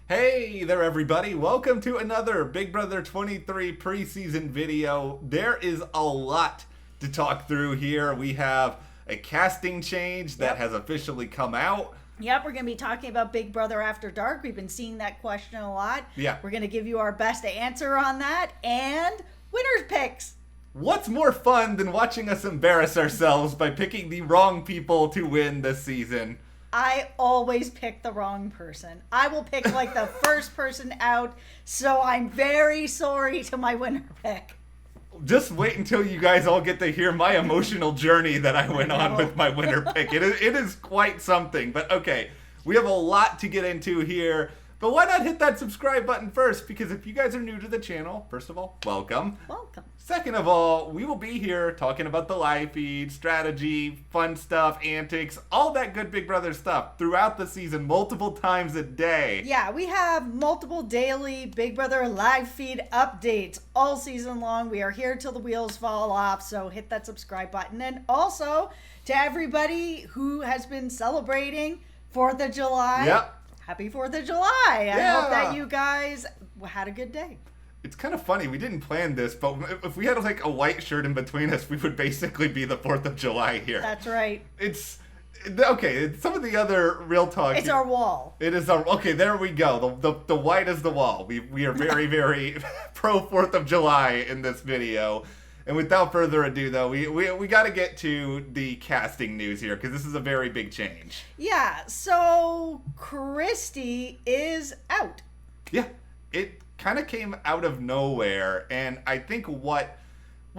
Hey there everybody, welcome to another Big Brother 23 preseason video. There is a lot to talk through here. We have a casting change that has officially come out. Yep, we're going to be talking about Big Brother After Dark. We've been seeing that question a lot. Yeah. We're going to give you our best answer on that and winner's picks. What's more fun than watching us embarrass ourselves by picking the wrong people to win this season? I always pick the wrong person. I will pick like the first person out, so I'm very sorry to my winner pick. Just wait until you guys all get to hear my emotional journey that I went on with my winner pick. It is quite something. But okay, we have a lot to get into here. But why not hit that subscribe button first? Because if you guys are new to the channel, first of all, welcome. Welcome. Second of all, we will be here talking about the live feed, strategy, fun stuff, antics, all that good Big Brother stuff throughout the season, multiple times a day. Yeah, we have multiple daily Big Brother live feed updates all season long. We are here till the wheels fall off, so hit that subscribe button. And also, to everybody who has been celebrating 4th of July, Yep. Happy 4th of July. I hope that you guys had a good day. It's kind of funny. We didn't plan this, but if we had like a white shirt in between us, we would basically be the 4th of July here. That's right. It's okay. Some of the other real talk. It's our wall. It is our okay. There we go. The white is the wall. We are very very pro 4th of July in this video. And without further ado, though, we got to get to the casting news here because this is a very big change. Yeah. So Christy is out. Yeah, it kind of came out of nowhere, and I think what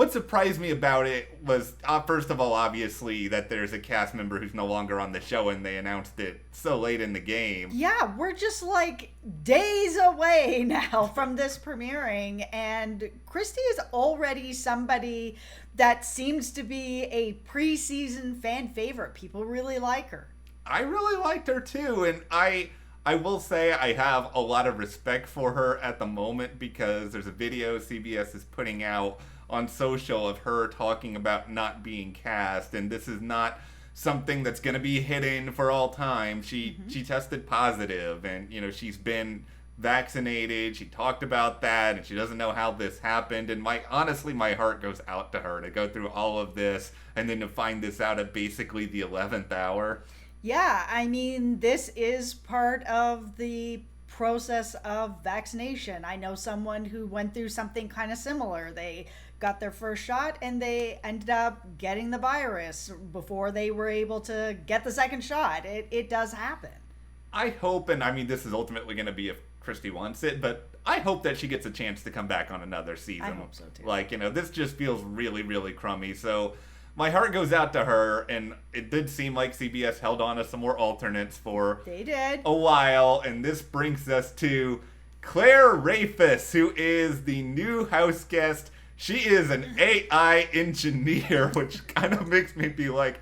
surprised me about it was first of all, obviously, that there's a cast member who's no longer on the show, and they announced it so late in the game. Yeah, we're just like days away now from this premiering, and Christy is already somebody that seems to be a preseason fan favorite. People really like her. I really liked her too, and I will say I have a lot of respect for her at the moment because there's a video CBS is putting out on social of her talking about not being cast, and this is not something that's going to be hidden for all time. She tested positive, and she's been vaccinated. She talked about that, and she doesn't know how this happened, and honestly my heart goes out to her to go through all of this and then to find this out at basically the 11th hour. Yeah, I mean, this is part of the process of vaccination. I know someone who went through something kind of similar. They got their first shot and they ended up getting the virus before they were able to get the second shot. It does happen. I hope, and I mean, this is ultimately going to be if Christy wants it, but I hope that she gets a chance to come back on another season. I hope so too. Like, this just feels really, really crummy. So my heart goes out to her, and it did seem like CBS held on to some more alternates for a while, and this brings us to Claire Rafus, who is the new house guest. She is an AI engineer, which kind of makes me be like,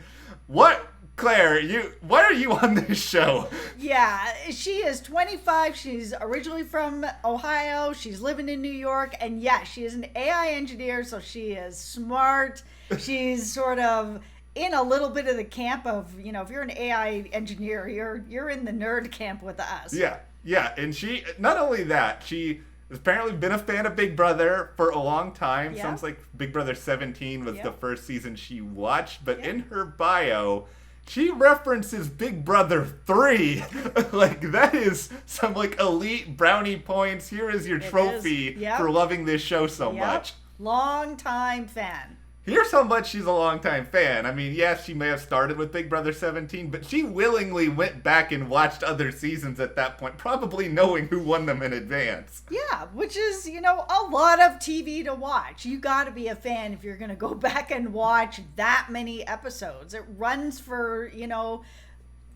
what? Claire, why are you on this show? Yeah, she is 25. She's originally from Ohio. She's living in New York. And yeah, she is an AI engineer, so she is smart. She's sort of in a little bit of the camp of, if you're an AI engineer, you're in the nerd camp with us. Yeah, and she, not only that, she has apparently been a fan of Big Brother for a long time. Yeah. Sounds like Big Brother 17 was the first season she watched, but in her bio, she references Big Brother 3. Like, that is some, elite brownie points. Here is your trophy for loving this show so much. Long time fan. Here's how much she's a longtime fan. I mean, yes, she may have started with Big Brother 17, but she willingly went back and watched other seasons at that point, probably knowing who won them in advance. Yeah, which is, a lot of TV to watch. You got to be a fan if you're going to go back and watch that many episodes. It runs for,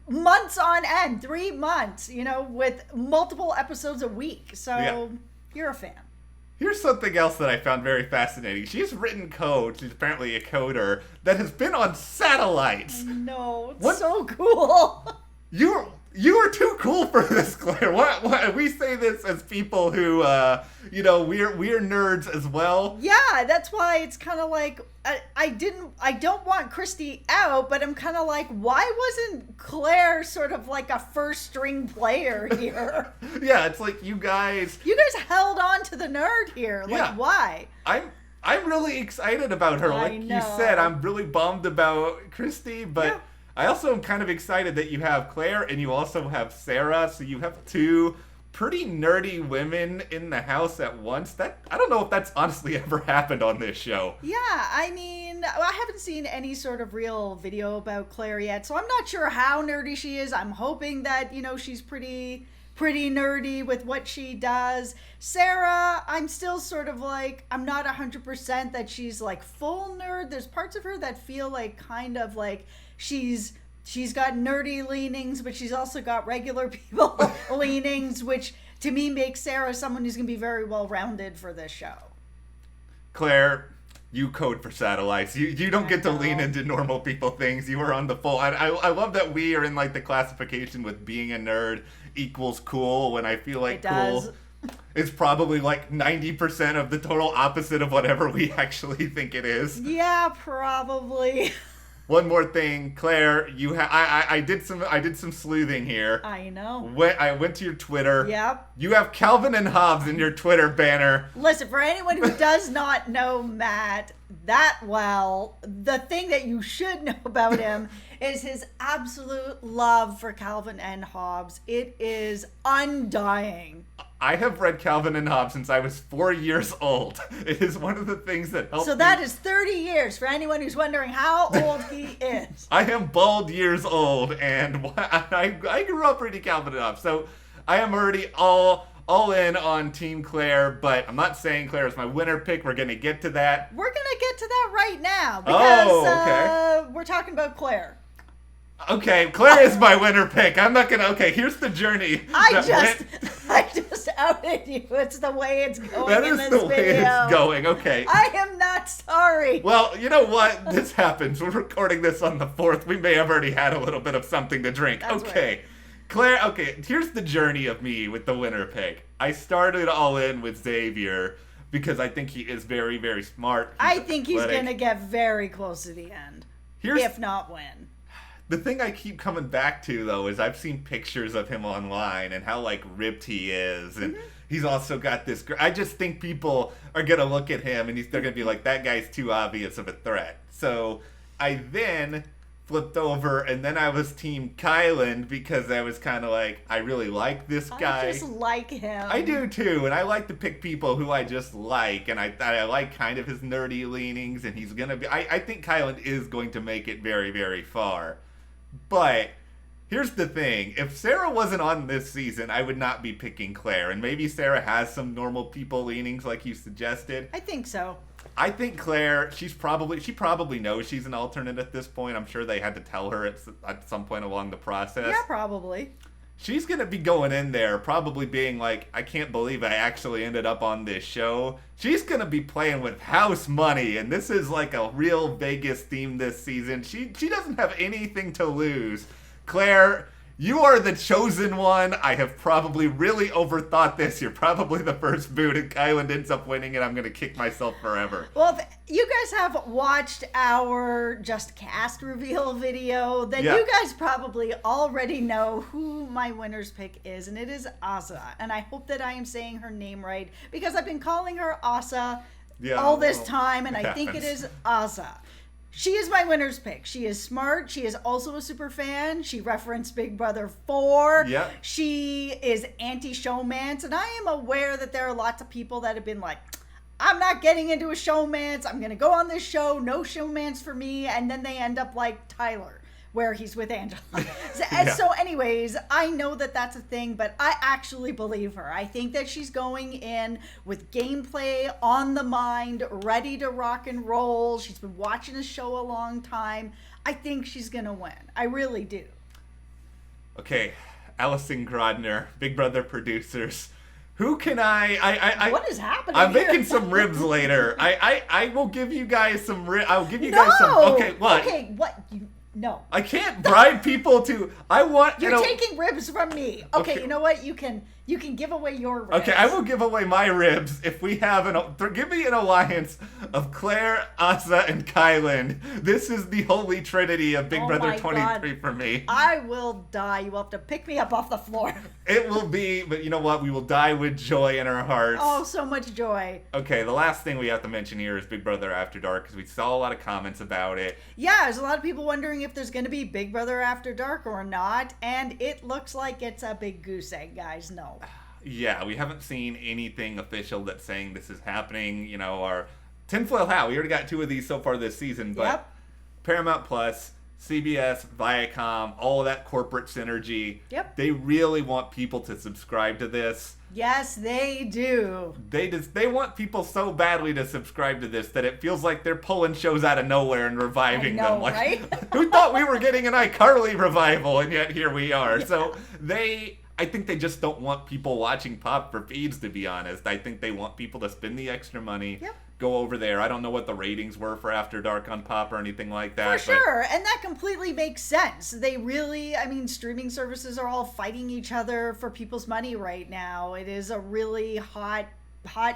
months on end, 3 months, with multiple episodes a week. So you're a fan. Here's something else that I found very fascinating. She's written code, she's apparently a coder, that has been on satellites. No, it's so cool. You are too cool for this, Claire. What? We say this as people who, we're nerds as well. Yeah, that's why it's kind of like I don't want Christy out, but I'm kind of like, why wasn't Claire sort of like a first string player here? Yeah, it's like you guys held on to the nerd here. Like, yeah. Why? I'm really excited about her. Like you said, I'm really bummed about Christy, but. Yeah. I also am kind of excited that you have Claire and you also have Sarah, so you have two pretty nerdy women in the house at once. I don't know if that's honestly ever happened on this show. Yeah, I mean, I haven't seen any sort of real video about Claire yet, so I'm not sure how nerdy she is. I'm hoping that, she's pretty nerdy with what she does. Sarah, I'm still sort of like, I'm not 100% that she's like full nerd. There's parts of her that feel like kind of like she's got nerdy leanings, but she's also got regular people leanings, which to me makes Sarah someone who's going to be very well-rounded for this show. Claire, you code for satellites. You don't get to lean into normal people things. You are on the full. I love that we are in like the classification with being a nerd equals cool, when I feel like cool is probably like 90% of the total opposite of whatever we actually think it is. Yeah, probably. One more thing, Claire, I did some sleuthing here. I know. I went to your Twitter. Yep. You have Calvin and Hobbes in your Twitter banner. Listen, for anyone who does not know Matt that well, the thing that you should know about him is his absolute love for Calvin and Hobbes. It is undying. I have read Calvin and Hobbes since I was 4 years old. It is one of the things that helped me. So that is 30 years for anyone who's wondering how old he is. I am bald years old, and I grew up reading Calvin and Hobbes. So I am already all in on Team Claire, but I'm not saying Claire is my winner pick. We're going to get to that. We're going to get to that right now because we're talking about Claire. Okay, Claire is my winner pick. I'm not gonna. Okay, here's the journey. I just outed you. It's the way it's going. That is the way it's going. Okay. I am not sorry. Well, you know what? This happens. We're recording this on the 4th. We may have already had a little bit of something to drink. That's okay. Right. Claire, okay, here's the journey of me with the winner pick. I started all in with Xavier because I think he is very, very smart. I think he's going to get very close to the end, if not win. The thing I keep coming back to, though, is I've seen pictures of him online and how, like, ripped he is. And he's also got this... I just think people are going to look at him and they're going to be like, that guy's too obvious of a threat. So I then flipped over and then I was Team Kylan because I was kind of like, I really like this guy. I just like him. I do, too. And I like to pick people who I just like. And I like kind of his nerdy leanings. And he's going to be... I think Kylan is going to make it very, very far. But here's the thing. If Sarah wasn't on this season, I would not be picking Claire. And maybe Sarah has some normal people leanings like you suggested. I think so. I think Claire, she probably knows she's an alternate at this point. I'm sure they had to tell her at some point along the process. Yeah, probably. She's going to be going in there probably being like, I can't believe I actually ended up on this show. She's going to be playing with house money, and this is like a real Vegas theme this season. She doesn't have anything to lose. Claire, you are the chosen one. I have probably really overthought this. You're probably the first boot, and Kylan ends up winning, and I'm going to kick myself forever. Well, if you guys have watched our Just Cast reveal video, then you guys probably already know who my winner's pick is, and it is Asa. And I hope that I am saying her name right, because I've been calling her Asa all this time, and I think it is Asa. She is my winner's pick. She is smart. She is also a super fan. She referenced Big Brother 4. Yep. She is anti-showmance. And I am aware that there are lots of people that have been like, I'm not getting into a showmance. I'm going to go on this show. No showmance for me. And then they end up like Tyler, where he's with Angela. So anyways, I know that that's a thing, but I actually believe her. I think that she's going in with gameplay on the mind, ready to rock and roll. She's been watching the show a long time. I think she's going to win. I really do. Okay, Allison Grodner, Big Brother producers. Who can I what is happening? I'm here? making some ribs later. I will give you guys some I'll give you guys some. Okay, what? Okay, what? No. I can't bribe people to. I want. You're taking ribs from me. Okay, you know what? You can give away your ribs. Okay, I will give away my ribs if we have give me an alliance of Claire, Asa, and Kylan. This is the holy trinity of Big Brother 23 for me. I will die. You will have to pick me up off the floor. It will be, but you know what? We will die with joy in our hearts. Oh, so much joy. Okay, the last thing we have to mention here is Big Brother After Dark, because we saw a lot of comments about it. Yeah, there's a lot of people wondering if there's going to be Big Brother After Dark or not, and it looks like it's a big goose egg, guys. No. Yeah, we haven't seen anything official that's saying this is happening. You know, our tinfoil hat, we already got 2 of these so far this season, but Yep. Paramount Plus, CBS, Viacom, all of that corporate synergy. Yep. They really want people to subscribe to this. Yes, they do. They want people so badly to subscribe to this that it feels like they're pulling shows out of nowhere and reviving I know, them. Like, right? who thought we were getting an iCarly revival, and yet here we are. Yeah. So I think they just don't want people watching Pop for feeds, to be honest. I think they want people to spend the extra money, go over there. I don't know what the ratings were for After Dark on Pop or anything like that. For sure, and that completely makes sense. They really, streaming services are all fighting each other for people's money right now. It is a really hot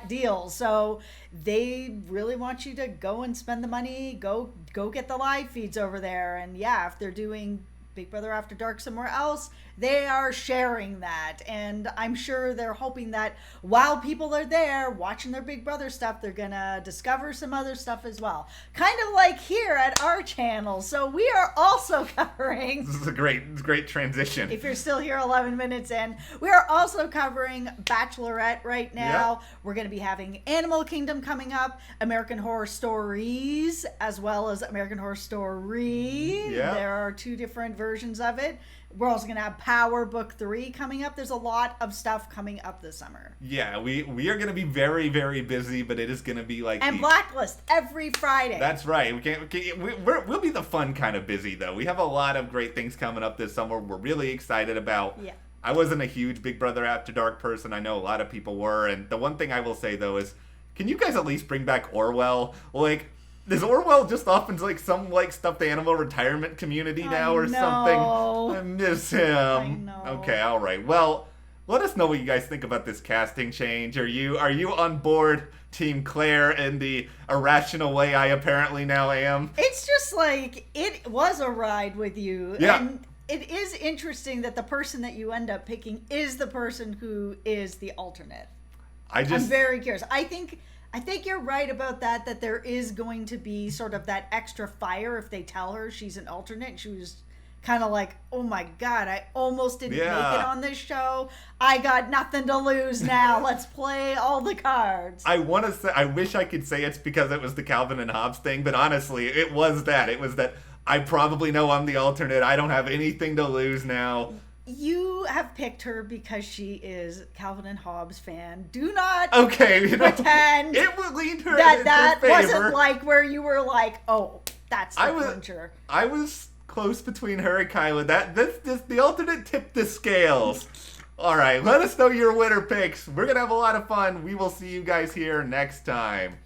deal. So they really want you to go and spend the money, go get the live feeds over there. And yeah, if they're doing Big Brother After Dark somewhere else, they are sharing that, and I'm sure they're hoping that while people are there watching their Big Brother stuff, they're gonna discover some other stuff as well, kind of like here at our channel. So we are also covering, this is a great transition, if you're still here 11 minutes in, we are also covering Bachelorette right now. We're going to be having Animal Kingdom coming up, American Horror Stories, as well as American Horror Story. There are 2 different versions of it. We're also going to have Power Book 3 coming up. There's a lot of stuff coming up this summer. Yeah, we are going to be very, very busy, but it is going to be like... And Blacklist every Friday. That's right. We'll be the fun kind of busy, though. We have a lot of great things coming up this summer we're really excited about. Yeah. I wasn't a huge Big Brother After Dark person. I know a lot of people were. And the one thing I will say, though, is can you guys at least bring back Orwell? Like... Is Orwell just off into like some like stuffed animal retirement community now or something? I miss him. I know. Okay, all right. Well, let us know what you guys think about this casting change. Are you on board Team Claire in the irrational way I apparently now am? It's just like it was a ride with you. Yeah. And it is interesting that the person that you end up picking is the person who is the alternate. I'm very curious. I think you're right about that there is going to be sort of that extra fire if they tell her she's an alternate. She was kind of like, oh my God, I almost didn't make it on this show. I got nothing to lose now. Let's play all the cards. I want to say, I wish I could say it's because it was the Calvin and Hobbes thing, but honestly, it was that. It was that I probably know I'm the alternate. I don't have anything to lose now. You have picked her because she is Calvin and Hobbes fan. Do not pretend it would lead her that in favor. Wasn't like where you were like, oh, that's the clincher. I was close between her and Kyla. This the alternate tipped the scales. All right, let us know your winner picks. We're gonna have a lot of fun. We will see you guys here next time.